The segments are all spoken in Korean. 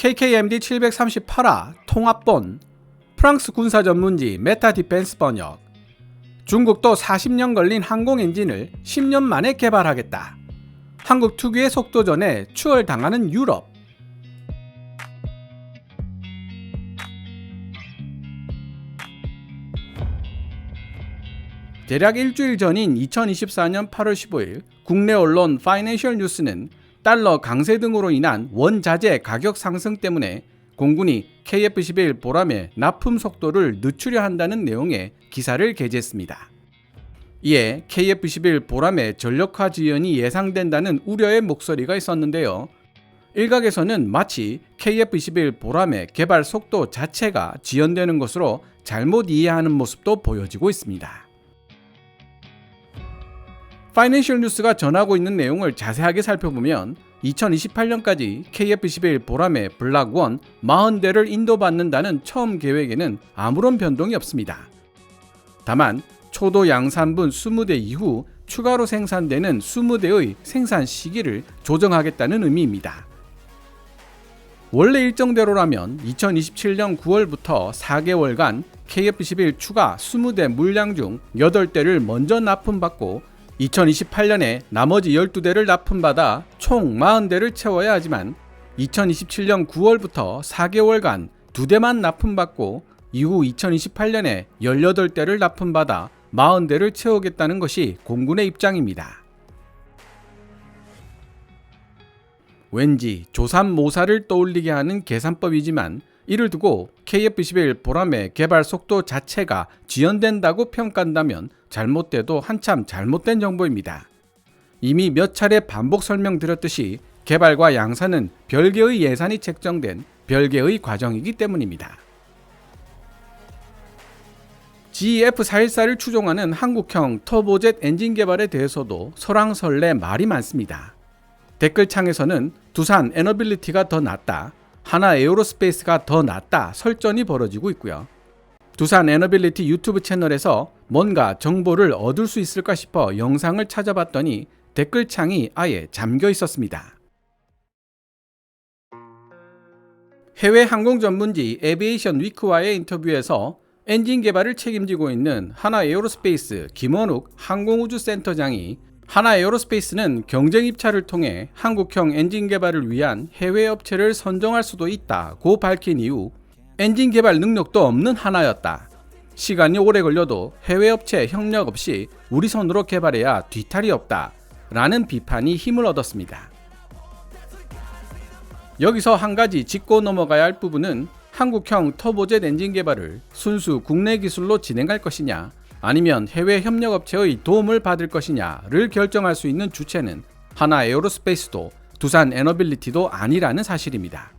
KKMD 738화 통합본 프랑스 군사 전문지 메타 디펜스 번역. 중국도 40년 걸린 항공 엔진을 10년 만에 개발하겠다. 한국 특유의 속도전에 추월당하는 유럽. 대략 일주일 전인 2024년 8월 15일 국내 언론 파이낸셜 뉴스는 달러 강세 등으로 인한 원자재 가격 상승 때문에 공군이 KF-11 보람의 납품 속도를 늦추려 한다는 내용의 기사를 게재했습니다. 이에 KF-11 보람의 전력화 지연이 예상된다는 우려의 목소리가 있었는데요. 일각에서는 마치 KF-11 보람의 개발 속도 자체가 지연되는 것으로 잘못 이해하는 모습도 보여지고 있습니다. 파이낸셜 뉴스가 전하고 있는 내용을 자세하게 살펴보면 2028년까지 KF-11 보람의 블락 1 40대를 인도받는다는 처음 계획에는 아무런 변동이 없습니다. 다만 초도 양산분 20대 이후 추가로 생산되는 20대의 생산 시기를 조정하겠다는 의미입니다. 원래 일정대로라면 2027년 9월부터 4개월간 KF-11 추가 20대 물량 중 8대를 먼저 납품받고 2028년에 나머지 12대를 납품받아 총 40대를 채워야 하지만 2027년 9월부터 4개월간 2대만 납품받고 이후 2028년에 18대를 납품받아 40대를 채우겠다는 것이 공군의 입장입니다. 왠지 조삼모사를 떠올리게 하는 계산법이지만 이를 두고 KF-11 보람의 개발 속도 자체가 지연된다고 평가한다면 잘못돼도 한참 잘못된 정보입니다. 이미 몇 차례 반복 설명드렸듯이 개발과 양산은 별개의 예산이 책정된 별개의 과정이기 때문입니다. GF414를 추종하는 한국형 터보젯 엔진 개발에 대해서도 설왕설래 말이 많습니다. 댓글창에서는 두산 에너빌리티가 더 낫다, 하나 에어로스페이스가 더 낫다 설전이 벌어지고 있고요. 두산 에너빌리티 유튜브 채널에서 뭔가 정보를 얻을 수 있을까 싶어 영상을 찾아봤더니 댓글창이 아예 잠겨 있었습니다. 해외 항공 전문지 에비에이션 위크와의 인터뷰에서 엔진 개발을 책임지고 있는 하나 에어로스페이스 김원욱 항공우주센터장이 하나 에어로스페이스는 경쟁 입찰을 통해 한국형 엔진 개발을 위한 해외 업체를 선정할 수도 있다고 밝힌 이후 엔진 개발 능력도 없는 하나였다. 시간이 오래 걸려도 해외 업체 협력 없이 우리 손으로 개발해야 뒤탈이 없다. 라는 비판이 힘을 얻었습니다. 여기서 한 가지 짚고 넘어가야 할 부분은 한국형 터보젯 엔진 개발을 순수 국내 기술로 진행할 것이냐 아니면 해외 협력업체의 도움을 받을 것이냐를 결정할 수 있는 주체는 하나 에어로스페이스도 두산 에너빌리티도 아니라는 사실입니다.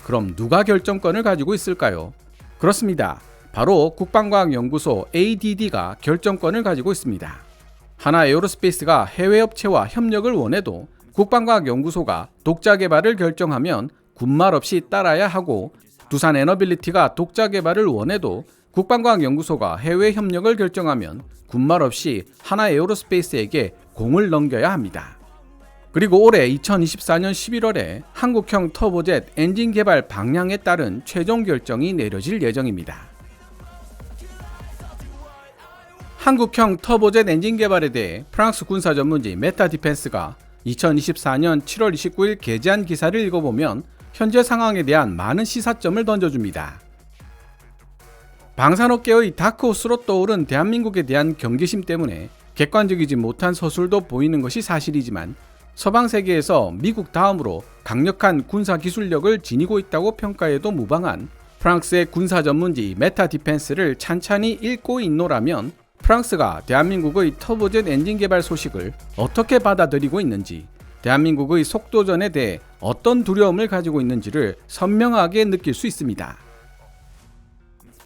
그럼 누가 결정권을 가지고 있을까요? 그렇습니다. 바로 국방과학연구소 ADD가 결정권을 가지고 있습니다. 하나 에어로스페이스가 해외 업체와 협력을 원해도 국방과학연구소가 독자 개발을 결정하면 군말 없이 따라야 하고 두산 에너빌리티가 독자 개발을 원해도 국방과학연구소가 해외 협력을 결정하면 군말 없이 하나 에어로스페이스에게 공을 넘겨야 합니다. 그리고 올해 2024년 11월에 한국형 터보젯 엔진 개발 방향에 따른 최종 결정이 내려질 예정입니다. 한국형 터보젯 엔진 개발에 대해 프랑스 군사 전문지 메타 디펜스가 2024년 7월 29일 게재한 기사를 읽어보면 현재 상황에 대한 많은 시사점을 던져줍니다. 방산업계의 다크호스로 떠오른 대한민국에 대한 경계심 때문에 객관적이지 못한 서술도 보이는 것이 사실이지만 서방 세계에서 미국 다음으로 강력한 군사 기술력을 지니고 있다고 평가해도 무방한 프랑스의 군사 전문지 메타 디펜스를 찬찬히 읽고 있노라면 프랑스가 대한민국의 터보젯 엔진 개발 소식을 어떻게 받아들이고 있는지, 대한민국의 속도전에 대해 어떤 두려움을 가지고 있는지를 선명하게 느낄 수 있습니다.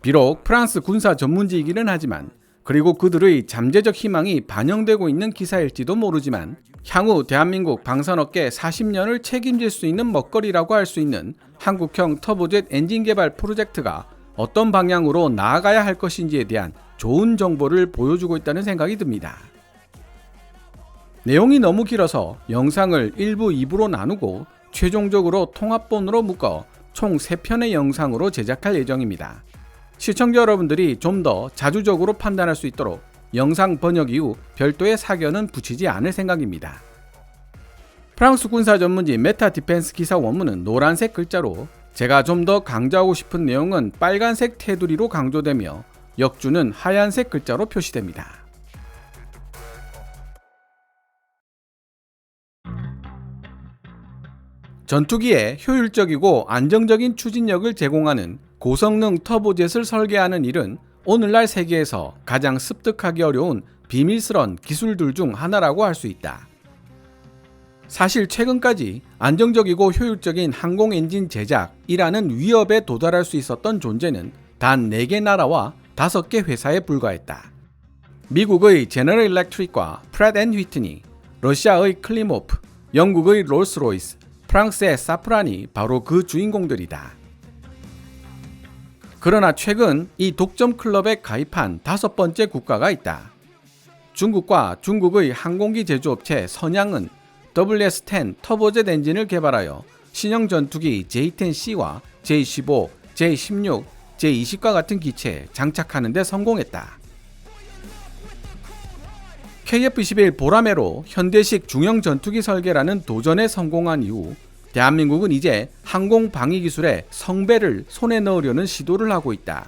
비록 프랑스 군사 전문지이기는 하지만 그리고 그들의 잠재적 희망이 반영되고 있는 기사일지도 모르지만 향후 대한민국 방산업계 40년을 책임질 수 있는 먹거리라고 할 수 있는 한국형 터보젯 엔진 개발 프로젝트가 어떤 방향으로 나아가야 할 것인지에 대한 좋은 정보를 보여주고 있다는 생각이 듭니다. 내용이 너무 길어서 영상을 1부, 2부로 나누고 최종적으로 통합본으로 묶어 총 3편의 영상으로 제작할 예정입니다. 시청자 여러분들이 좀 더 자주적으로 판단할 수 있도록 영상 번역 이후 별도의 사견은 붙이지 않을 생각입니다. 프랑스 군사 전문지 메타 디펜스 기사 원문은 노란색 글자로 제가 좀 더 강조하고 싶은 내용은 빨간색 테두리로 강조되며 역주는 하얀색 글자로 표시됩니다. 전투기에 효율적이고 안정적인 추진력을 제공하는 고성능 터보젯을 설계하는 일은 오늘날 세계에서 가장 습득하기 어려운 비밀스런 기술들 중 하나라고 할 수 있다. 사실 최근까지 안정적이고 효율적인 항공 엔진 제작이라는 위협에 도달할 수 있었던 존재는 단 4개 나라와 5개 회사에 불과했다. 미국의 제너럴 일렉트릭과 프렛 앤 휘트니, 러시아의 클리모프, 영국의 롤스로이스, 프랑스의 사프란이 바로 그 주인공들이다. 그러나 최근 이 독점 클럽에 가입한 5번째 국가가 있다. 중국과 중국의 항공기 제조업체 선양은 WS-10 터보젯 엔진을 개발하여 신형 전투기 J-10C와 J-15, J-16, J-20과 같은 기체에 장착하는 데 성공했다. KF-21 보라매로 현대식 중형 전투기 설계라는 도전에 성공한 이후 대한민국은 이제 항공 방위 기술의 성배를 손에 넣으려는 시도를 하고 있다.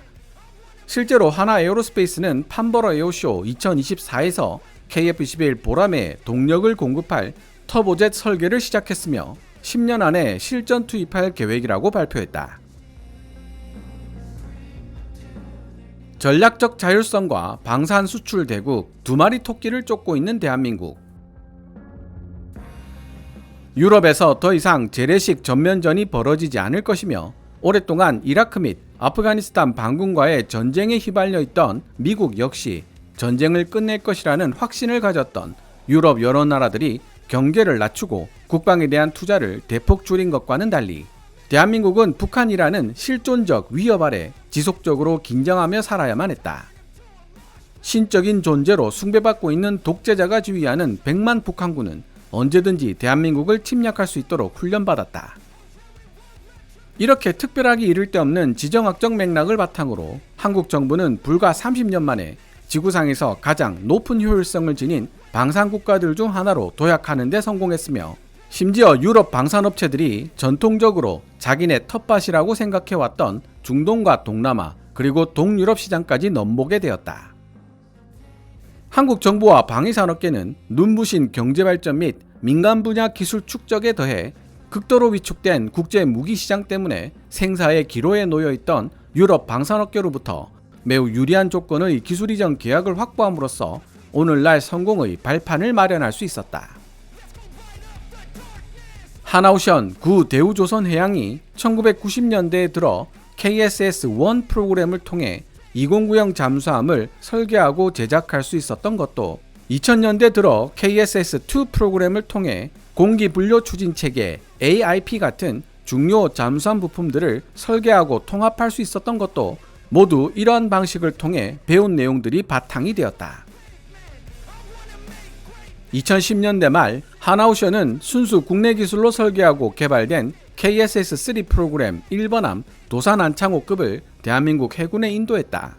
실제로 하나 에어로스페이스는 판버러 에어쇼 2024에서 KF-21 보라매에 동력을 공급할 터보젯 설계를 시작했으며 10년 안에 실전 투입할 계획이라고 발표했다. 전략적 자율성과 방산 수출 대국 2마리 토끼를 쫓고 있는 대한민국. 유럽에서 더 이상 재래식 전면전이 벌어지지 않을 것이며 오랫동안 이라크 및 아프가니스탄 반군과의 전쟁에 휘말려 있던 미국 역시 전쟁을 끝낼 것이라는 확신을 가졌던 유럽 여러 나라들이 경계를 낮추고 국방에 대한 투자를 대폭 줄인 것과는 달리 대한민국은 북한이라는 실존적 위협 아래 지속적으로 긴장하며 살아야만 했다. 신적인 존재로 숭배받고 있는 독재자가 지휘하는 100만 북한군은 언제든지 대한민국을 침략할 수 있도록 훈련받았다. 이렇게 특별하게 이를 데 없는 지정학적 맥락을 바탕으로 한국 정부는 불과 30년 만에 지구상에서 가장 높은 효율성을 지닌 방산국가들 중 하나로 도약하는 데 성공했으며 심지어 유럽 방산업체들이 전통적으로 자기네 텃밭이라고 생각해왔던 중동과 동남아 그리고 동유럽 시장까지 넘보게 되었다. 한국 정부와 방위산업계는 눈부신 경제발전 및 민간 분야 기술 축적에 더해 극도로 위축된 국제 무기시장 때문에 생사의 기로에 놓여있던 유럽 방산업계로부터 매우 유리한 조건의 기술 이전 계약을 확보함으로써 오늘날 성공의 발판을 마련할 수 있었다. 하나오션 구 대우조선해양이 1990년대에 들어 KSS-1 프로그램을 통해 209형 잠수함을 설계하고 제작할 수 있었던 것도 2000년대 들어 KSS-2 프로그램을 통해 공기분료 추진체계 AIP 같은 중요 잠수함 부품들을 설계하고 통합할 수 있었던 것도 모두 이러한 방식을 통해 배운 내용들이 바탕이 되었다. 2010년대 말 하나오션은 순수 국내 기술로 설계하고 개발된 KSS-3 프로그램 1번함 도산 안창호급을 대한민국 해군에 인도했다.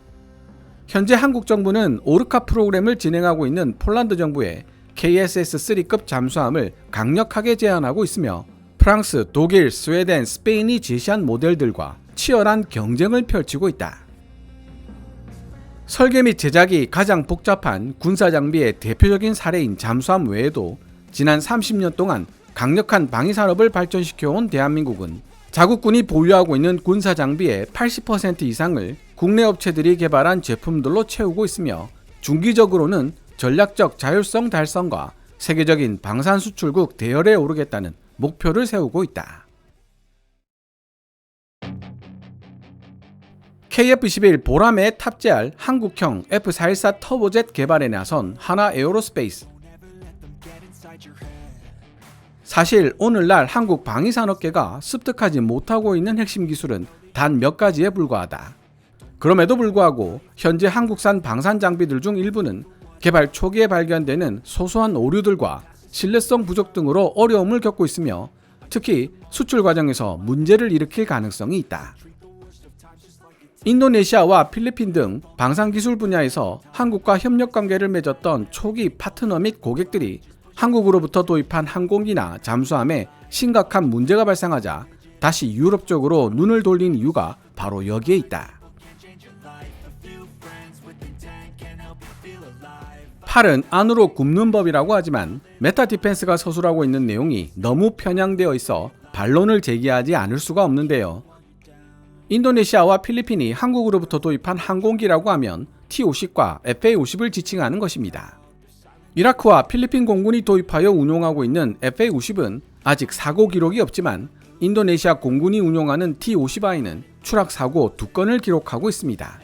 현재 한국 정부는 오르카 프로그램을 진행하고 있는 폴란드 정부에 KSS-3급 잠수함을 강력하게 제안하고 있으며 프랑스, 독일, 스웨덴, 스페인이 제시한 모델들과 치열한 경쟁을 펼치고 있다. 설계 및 제작이 가장 복잡한 군사장비의 대표적인 사례인 잠수함 외에도 지난 30년 동안 강력한 방위산업을 발전시켜온 대한민국은 자국군이 보유하고 있는 군사장비의 80% 이상을 국내 업체들이 개발한 제품들로 채우고 있으며 중기적으로는 전략적 자율성 달성과 세계적인 방산 수출국 대열에 오르겠다는 목표를 세우고 있다. KF-21 보라매에 탑재할 한국형 F414 터보젯 개발에 나선 하나 에어로스페이스. 사실 오늘날 한국 방위산업계가 습득하지 못하고 있는 핵심 기술은 단 몇 가지에 불과하다. 그럼에도 불구하고 현재 한국산 방산 장비들 중 일부는 개발 초기에 발견되는 소소한 오류들과 신뢰성 부족 등으로 어려움을 겪고 있으며 특히 수출 과정에서 문제를 일으킬 가능성이 있다. 인도네시아와 필리핀 등 방산기술 분야에서 한국과 협력 관계를 맺었던 초기 파트너 및 고객들이 한국으로부터 도입한 항공기나 잠수함에 심각한 문제가 발생하자 다시 유럽 쪽으로 눈을 돌린 이유가 바로 여기에 있다. 팔은 안으로 굽는 법이라고 하지만 메타 디펜스가 서술하고 있는 내용이 너무 편향되어 있어 반론을 제기하지 않을 수가 없는데요. 인도네시아와 필리핀이 한국으로부터 도입한 항공기라고 하면 T-50과 FA-50을 지칭하는 것입니다. 이라크와 필리핀 공군이 도입하여 운용하고 있는 FA-50은 아직 사고 기록이 없지만 인도네시아 공군이 운용하는 T-50I는 추락 사고 2건을 기록하고 있습니다.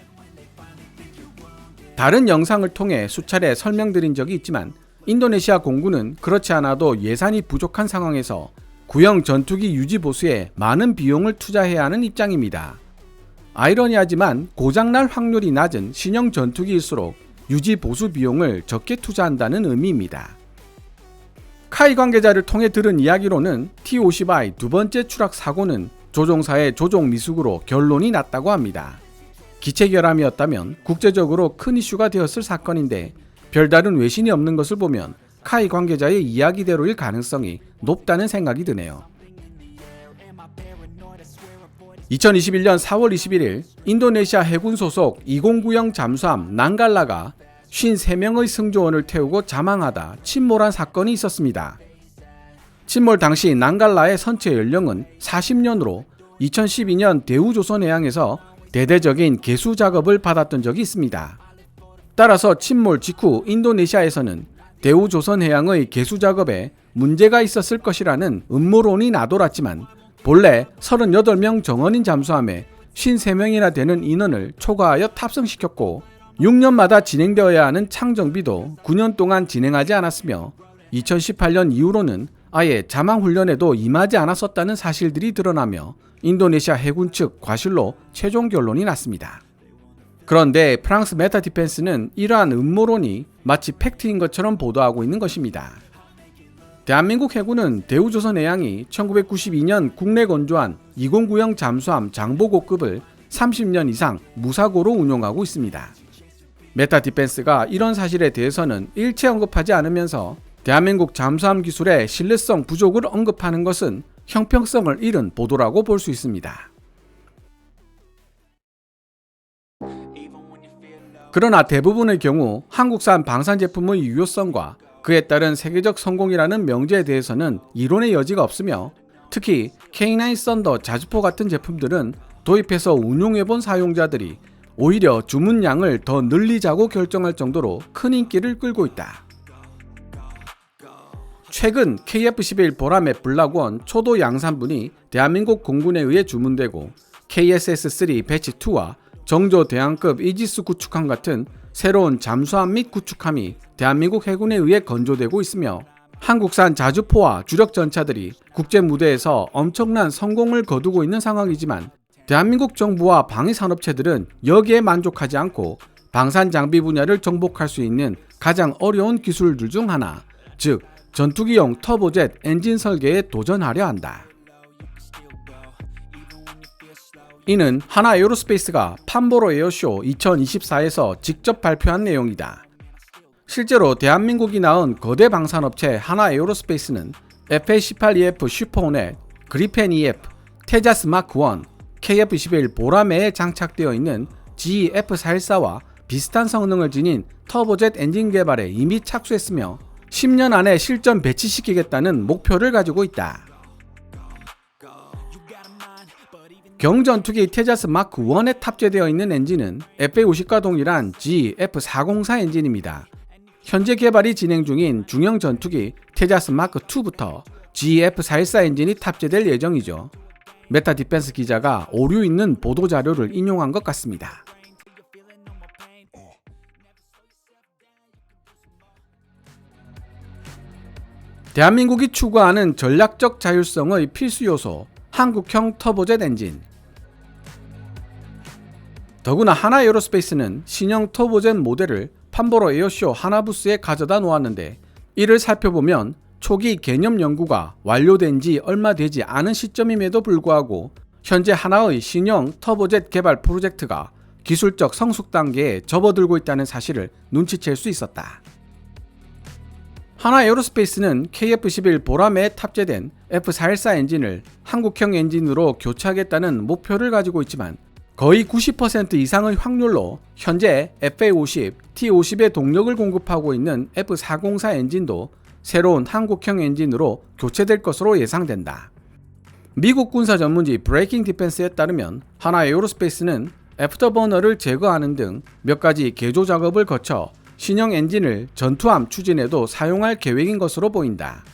다른 영상을 통해 수차례 설명드린 적이 있지만 인도네시아 공군은 그렇지 않아도 예산이 부족한 상황에서 구형 전투기 유지 보수에 많은 비용을 투자해야 하는 입장입니다. 아이러니하지만 고장날 확률이 낮은 신형 전투기일수록 유지 보수 비용을 적게 투자한다는 의미입니다. 카이 관계자를 통해 들은 이야기로는 T-50I 두 번째 추락 사고는 조종사의 조종 미숙으로 결론이 났다고 합니다. 기체 결함이었다면 국제적으로 큰 이슈가 되었을 사건인데 별다른 외신이 없는 것을 보면 카이 관계자의 이야기대로일 가능성이 높다는 생각이 드네요. 2021년 4월 21일 인도네시아 해군 소속 209형 잠수함 난갈라가 53명의 승조원을 태우고 자망하다 침몰한 사건이 있었습니다. 침몰 당시 난갈라의 선체 연령은 40년으로 2012년 대우조선해양에서 대대적인 개수 작업을 받았던 적이 있습니다. 따라서 침몰 직후 인도네시아에서는 대우조선해양의 개수 작업에 문제가 있었을 것이라는 음모론이 나돌았지만 본래 38명 정원인 잠수함에 53명이나 되는 인원을 초과하여 탑승시켰고 6년마다 진행되어야 하는 창정비도 9년 동안 진행하지 않았으며 2018년 이후로는 아예 자망훈련에도 임하지 않았었다는 사실들이 드러나며 인도네시아 해군 측 과실로 최종 결론이 났습니다. 그런데 프랑스 메타 디펜스는 이러한 음모론이 마치 팩트인 것처럼 보도하고 있는 것입니다. 대한민국 해군은 대우조선해양이 1992년 국내 건조한 209형 잠수함 장보고급을 30년 이상 무사고로 운용하고 있습니다. 메타 디펜스가 이런 사실에 대해서는 일체 언급하지 않으면서 대한민국 잠수함 기술의 신뢰성 부족을 언급하는 것은 형평성을 잃은 보도라고 볼 수 있습니다. 그러나 대부분의 경우 한국산 방산 제품의 유효성과 그에 따른 세계적 성공이라는 명제에 대해서는 이론의 여지가 없으며 특히 K9 썬더 자주포 같은 제품들은 도입해서 운용해본 사용자들이 오히려 주문량을 더 늘리자고 결정할 정도로 큰 인기를 끌고 있다. 최근 KF-11 보라매 블락원 초도 양산분이 대한민국 공군에 의해 주문되고 KSS-3 배치 2와 정조 대항급 이지스 구축함 같은 새로운 잠수함 및 구축함이 대한민국 해군에 의해 건조되고 있으며 한국산 자주포와 주력 전차들이 국제 무대에서 엄청난 성공을 거두고 있는 상황이지만 대한민국 정부와 방위산업체들은 여기에 만족하지 않고 방산 장비 분야를 정복할 수 있는 가장 어려운 기술들 중 하나, 즉 전투기용 터보젯 엔진 설계에 도전하려 한다. 이는 하나 에어로스페이스가 판보로 에어쇼 2024에서 직접 발표한 내용이다. 실제로 대한민국이 낳은 거대 방산업체 하나 에어로스페이스는 FA-18EF 슈퍼호넷, 그리펜 EF, 테자스 마크 1, KF-21 보라매에 장착되어 있는 GE-F414와 비슷한 성능을 지닌 터보젯 엔진 개발에 이미 착수했으며 10년 안에 실전 배치시키겠다는 목표를 가지고 있다. 경전투기 테자스 마크 1에 탑재되어 있는 엔진은 FA-50과 동일한 GE-F404 엔진입니다. 현재 개발이 진행 중인 중형 전투기 테자스 마크 2부터 GE-F414 엔진이 탑재될 예정이죠. 메타 디펜스 기자가 오류 있는 보도 자료를 인용한 것 같습니다. 대한민국이 추구하는 전략적 자율성의 필수 요소, 한국형 터보젯 엔진. 더구나 하나 에어로스페이스는 신형 터보젯 모델을 판보로 에어쇼 하나부스에 가져다 놓았는데 이를 살펴보면 초기 개념 연구가 완료된 지 얼마 되지 않은 시점임에도 불구하고 현재 하나의 신형 터보젯 개발 프로젝트가 기술적 성숙 단계에 접어들고 있다는 사실을 눈치챌 수 있었다. 하나 에어로스페이스는 KF-11 보람에 탑재된 F414 엔진을 한국형 엔진으로 교체하겠다는 목표를 가지고 있지만 거의 90% 이상의 확률로 현재 FA50, T50의 동력을 공급하고 있는 F404 엔진도 새로운 한국형 엔진으로 교체될 것으로 예상된다. 미국 군사 전문지 브레이킹 디펜스에 따르면 하나 에어로스페이스는 애프터버너를 제거하는 등 몇 가지 개조 작업을 거쳐 신형 엔진을 전투함 추진에도 사용할 계획인 것으로 보인다.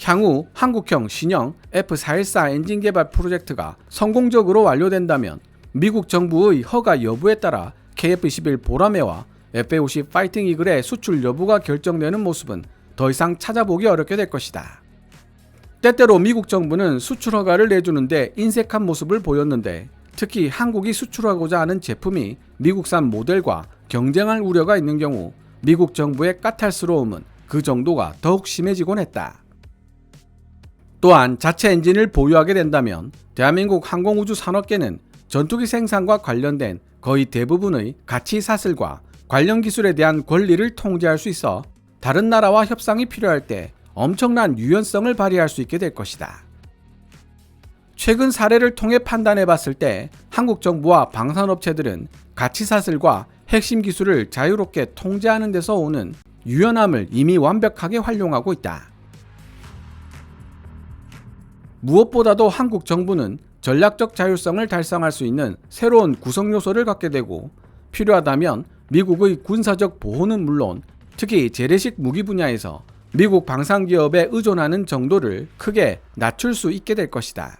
향후 한국형 신형 F414 엔진 개발 프로젝트가 성공적으로 완료된다면 미국 정부의 허가 여부에 따라 KF-11 보라매와 F-50 파이팅 이글의 수출 여부가 결정되는 모습은 더 이상 찾아보기 어렵게 될 것이다. 때때로 미국 정부는 수출 허가를 내주는데 인색한 모습을 보였는데 특히 한국이 수출하고자 하는 제품이 미국산 모델과 경쟁할 우려가 있는 경우 미국 정부의 까탈스러움은 그 정도가 더욱 심해지곤 했다. 또한 자체 엔진을 보유하게 된다면 대한민국 항공우주 산업계는 전투기 생산과 관련된 거의 대부분의 가치 사슬과 관련 기술에 대한 권리를 통제할 수 있어 다른 나라와 협상이 필요할 때 엄청난 유연성을 발휘할 수 있게 될 것이다. 최근 사례를 통해 판단해 봤을 때 한국 정부와 방산업체들은 가치 사슬과 핵심 기술을 자유롭게 통제하는 데서 오는 유연함을 이미 완벽하게 활용하고 있다. 무엇보다도 한국 정부는 전략적 자율성을 달성할 수 있는 새로운 구성 요소를 갖게 되고 필요하다면 미국의 군사적 보호는 물론 특히 재래식 무기 분야에서 미국 방산기업에 의존하는 정도를 크게 낮출 수 있게 될 것이다.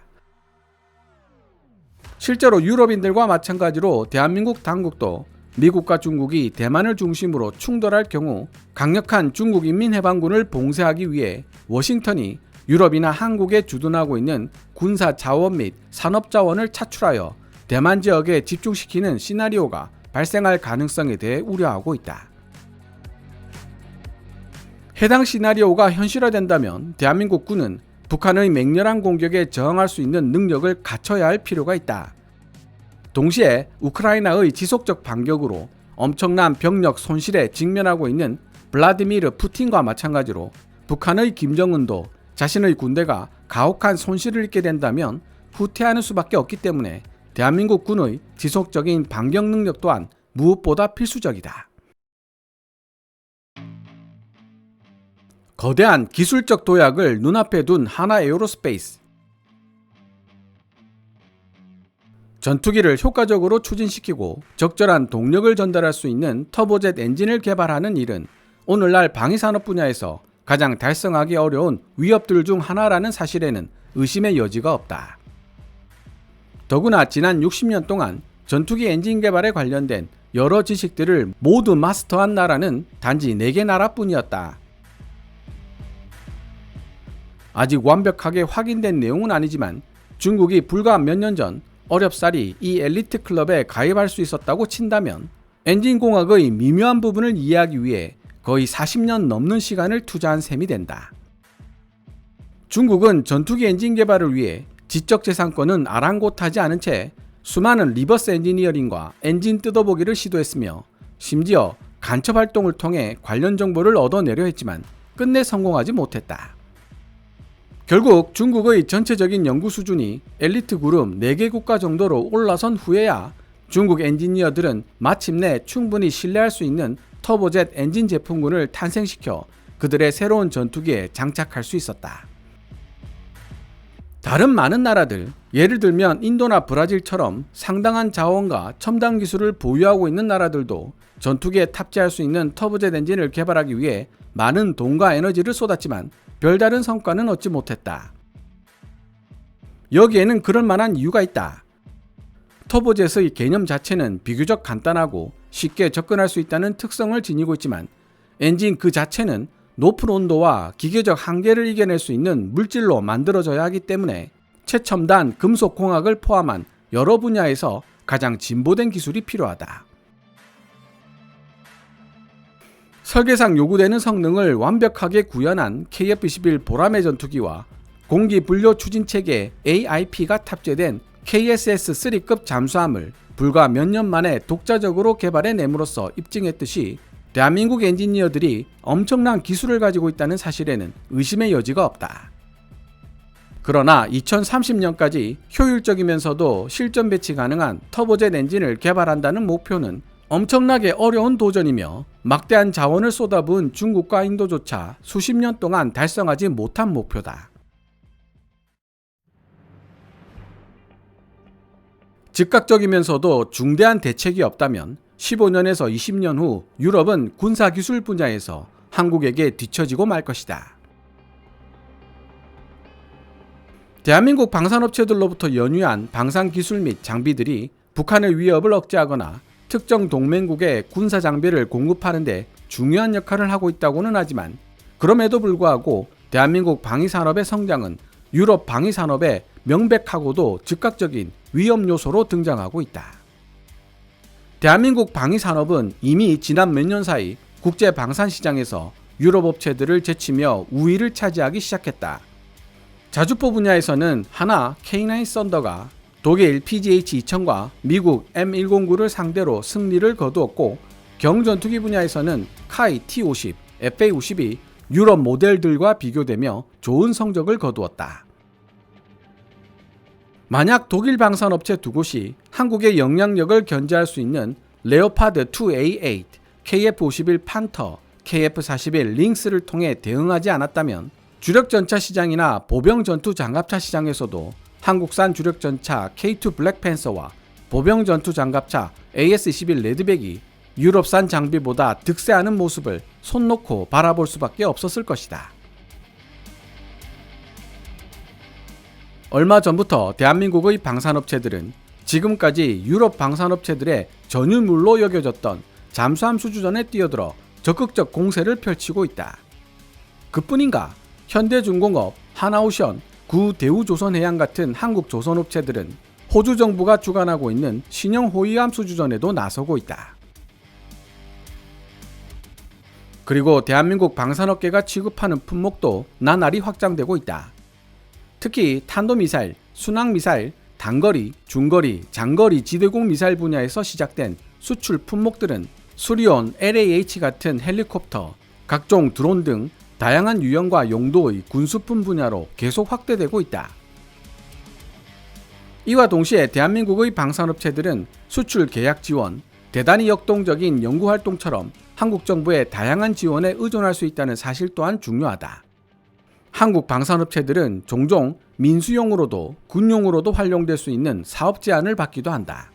실제로 유럽인들과 마찬가지로 대한민국 당국도 미국과 중국이 대만을 중심으로 충돌할 경우 강력한 중국인민해방군을 봉쇄하기 위해 워싱턴이 유럽이나 한국에 주둔하고 있는 군사 자원 및 산업 자원을 차출하여 대만 지역에 집중시키는 시나리오가 발생할 가능성에 대해 우려하고 있다. 해당 시나리오가 현실화된다면 대한민국 군은 북한의 맹렬한 공격에 저항할 수 있는 능력을 갖춰야 할 필요가 있다. 동시에 우크라이나의 지속적 반격으로 엄청난 병력 손실에 직면하고 있는 블라디미르 푸틴과 마찬가지로 북한의 김정은도 자신의 군대가 가혹한 손실을 입게 된다면 후퇴하는 수밖에 없기 때문에 대한민국 군의 지속적인 반격 능력 또한 무엇보다 필수적이다. 거대한 기술적 도약을 눈앞에 둔 하나 에어로스페이스. 전투기를 효과적으로 추진시키고 적절한 동력을 전달할 수 있는 터보젯 엔진을 개발하는 일은 오늘날 방위산업 분야에서 가장 달성하기 어려운 위협들 중 하나라는 사실에는 의심의 여지가 없다. 더구나 지난 60년 동안 전투기 엔진 개발에 관련된 여러 지식들을 모두 마스터한 나라는 단지 4개 나라뿐이었다. 아직 완벽하게 확인된 내용은 아니지만 중국이 불과 몇 년 전 어렵사리 이 엘리트 클럽에 가입할 수 있었다고 친다면 엔진공학의 미묘한 부분을 이해하기 위해 거의 40년 넘는 시간을 투자한 셈이 된다. 중국은 전투기 엔진 개발을 위해 지적재산권은 아랑곳하지 않은 채 수많은 리버스 엔지니어링과 엔진 뜯어보기를 시도했으며 심지어 간첩 활동을 통해 관련 정보를 얻어내려 했지만 끝내 성공하지 못했다. 결국 중국의 전체적인 연구 수준이 엘리트 그룹 4개 국가 정도로 올라선 후에야 중국 엔지니어들은 마침내 충분히 신뢰할 수 있는 터보젯 엔진 제품군을 탄생시켜 그들의 새로운 전투기에 장착할 수 있었다. 다른 많은 나라들, 예를 들면 인도나 브라질처럼 상당한 자원과 첨단 기술을 보유하고 있는 나라들도 전투기에 탑재할 수 있는 터보젯 엔진을 개발하기 위해 많은 돈과 에너지를 쏟았지만 별다른 성과는 얻지 못했다. 여기에는 그럴 만한 이유가 있다. 터보젯의 개념 자체는 비교적 간단하고 쉽게 접근할 수 있다는 특성을 지니고 있지만 엔진 그 자체는 높은 온도와 기계적 한계를 이겨낼 수 있는 물질로 만들어져야 하기 때문에 최첨단 금속공학을 포함한 여러 분야에서 가장 진보된 기술이 필요하다. 설계상 요구되는 성능을 완벽하게 구현한 KF-21 보라매 전투기와 공기 분료 추진 체계 AIP가 탑재된 KSS-3급 잠수함을 불과 몇 년 만에 독자적으로 개발해냄으로써 입증했듯이 대한민국 엔지니어들이 엄청난 기술을 가지고 있다는 사실에는 의심의 여지가 없다. 그러나 2030년까지 효율적이면서도 실전 배치 가능한 터보젯 엔진을 개발한다는 목표는 엄청나게 어려운 도전이며 막대한 자원을 쏟아부은 중국과 인도조차 수십 년 동안 달성하지 못한 목표다. 즉각적이면서도 중대한 대책이 없다면 15년에서 20년 후 유럽은 군사기술 분야에서 한국에게 뒤처지고 말 것이다. 대한민국 방산업체들로부터 연유한 방산기술 및 장비들이 북한의 위협을 억제하거나 특정 동맹국에 군사 장비를 공급하는 데 중요한 역할을 하고 있다고는 하지만 그럼에도 불구하고 대한민국 방위산업의 성장은 유럽 방위산업의 명백하고도 즉각적인 위험 요소로 등장하고 있다. 대한민국 방위산업은 이미 지난 몇 년 사이 국제 방산시장에서 유럽 업체들을 제치며 우위를 차지하기 시작했다. 자주포 분야에서는 하나 K9 썬더가 독일 PGH-2000과 미국 M109를 상대로 승리를 거두었고, 경전투기 분야에서는 카이 T-50, FA-50이 유럽 모델들과 비교되며 좋은 성적을 거두었다. 만약 독일 방산업체 두 곳이 한국의 영향력을 견제할 수 있는 레오파드 2A8, KF-51 판터, KF-41 링스를 통해 대응하지 않았다면 주력전차 시장이나 보병전투 장갑차 시장에서도 한국산 주력전차 K2 블랙팬서와 보병전투 장갑차 AS-21 레드백이 유럽산 장비보다 득세하는 모습을 손 놓고 바라볼 수밖에 없었을 것이다. 얼마 전부터 대한민국의 방산업체들은 지금까지 유럽 방산업체들의 전유물로 여겨졌던 잠수함 수주전에 뛰어들어 적극적 공세를 펼치고 있다. 그뿐인가 현대중공업, 하나오션, 구대우조선해양 같은 한국 조선업체들은 호주 정부가 주관하고 있는 신형 호위함 수주전에도 나서고 있다. 그리고 대한민국 방산업계가 취급하는 품목도 나날이 확장되고 있다. 특히 탄도미사일, 순항미사일, 단거리, 중거리, 장거리 지대공 미사일 분야에서 시작된 수출 품목들은 수리온, LAH 같은 헬리콥터, 각종 드론 등 다양한 유형과 용도의 군수품 분야로 계속 확대되고 있다. 이와 동시에 대한민국의 방산업체들은 수출 계약 지원, 대단히 역동적인 연구활동처럼 한국 정부의 다양한 지원에 의존할 수 있다는 사실 또한 중요하다. 한국 방산업체들은 종종 민수용으로도 군용으로도 활용될 수 있는 사업 제안을 받기도 한다.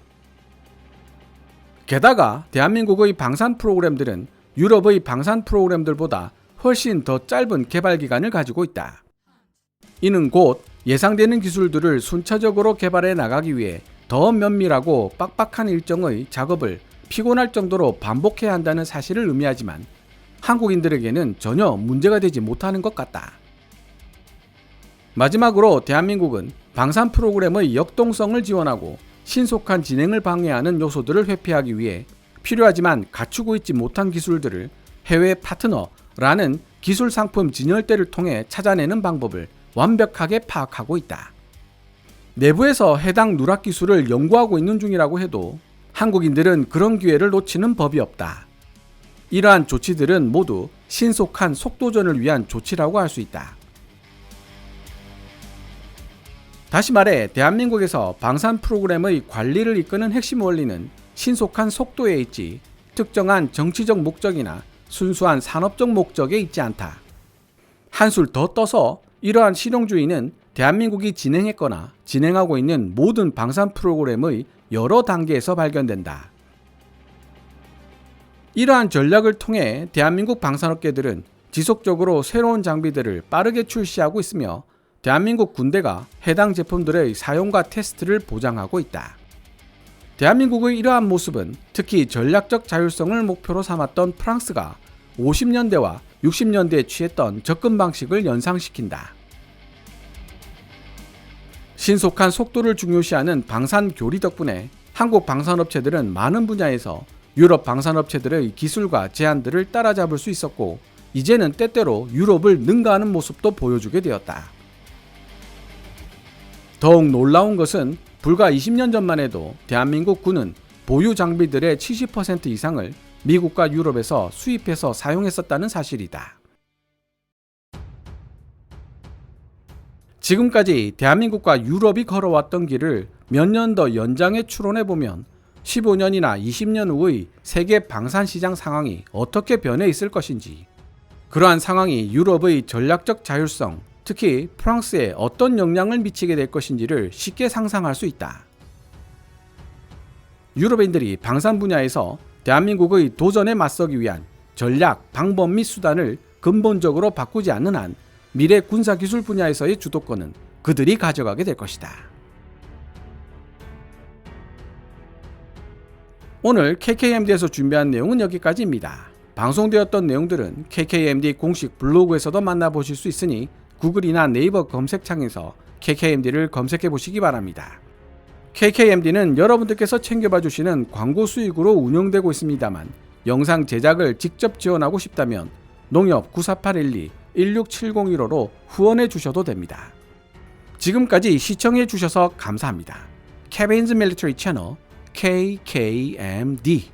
게다가 대한민국의 방산 프로그램들은 유럽의 방산 프로그램들보다 훨씬 더 짧은 개발 기간을 가지고 있다. 이는 곧 예상되는 기술들을 순차적으로 개발해 나가기 위해 더 면밀하고 빡빡한 일정의 작업을 피곤할 정도로 반복해야 한다는 사실을 의미하지만 한국인들에게는 전혀 문제가 되지 못하는 것 같다. 마지막으로 대한민국은 방산 프로그램의 역동성을 지원하고 신속한 진행을 방해하는 요소들을 회피하기 위해 필요하지만 갖추고 있지 못한 기술들을 해외 파트너라는 기술 상품 진열대를 통해 찾아내는 방법을 완벽하게 파악하고 있다. 내부에서 해당 누락 기술을 연구하고 있는 중이라고 해도 한국인들은 그런 기회를 놓치는 법이 없다. 이러한 조치들은 모두 신속한 속도전을 위한 조치라고 할 수 있다. 다시 말해 대한민국에서 방산 프로그램의 관리를 이끄는 핵심 원리는 신속한 속도에 있지 특정한 정치적 목적이나 순수한 산업적 목적에 있지 않다. 한술 더 떠서 이러한 실용주의는 대한민국이 진행했거나 진행하고 있는 모든 방산 프로그램의 여러 단계에서 발견된다. 이러한 전략을 통해 대한민국 방산업계들은 지속적으로 새로운 장비들을 빠르게 출시하고 있으며 대한민국 군대가 해당 제품들의 사용과 테스트를 보장하고 있다. 대한민국의 이러한 모습은 특히 전략적 자율성을 목표로 삼았던 프랑스가 50년대와 60년대에 취했던 접근 방식을 연상시킨다. 신속한 속도를 중요시하는 방산 교리 덕분에 한국 방산업체들은 많은 분야에서 유럽 방산업체들의 기술과 제한들을 따라잡을 수 있었고 이제는 때때로 유럽을 능가하는 모습도 보여주게 되었다. 더욱 놀라운 것은 불과 20년 전만 해도 대한민국 군은 보유 장비들의 70% 이상을 미국과 유럽에서 수입해서 사용했었다는 사실이다. 지금까지 대한민국과 유럽이 걸어왔던 길을 몇 년 더 연장해 추론해보면 15년이나 20년 후의 세계 방산시장 상황이 어떻게 변해 있을 것인지, 그러한 상황이 유럽의 전략적 자율성, 특히 프랑스에 어떤 영향을 미치게 될 것인지를 쉽게 상상할 수 있다. 유럽인들이 방산 분야에서 대한민국의 도전에 맞서기 위한 전략, 방법 및 수단을 근본적으로 바꾸지 않는 한 미래 군사기술 분야에서의 주도권은 그들이 가져가게 될 것이다. 오늘 KKMD에서 준비한 내용은 여기까지입니다. 방송되었던 내용들은 KKMD 공식 블로그에서도 만나보실 수 있으니 구글이나 네이버 검색창에서 KKMD를 검색해 보시기 바랍니다. KKMD는 여러분들께서 챙겨봐 주시는 광고 수익으로 운영되고 있습니다만 영상 제작을 직접 지원하고 싶다면 농협 9481216701호로 후원해 주셔도 됩니다. 지금까지 시청해 주셔서 감사합니다. 케빈즈 밀리터리 채널 KKMD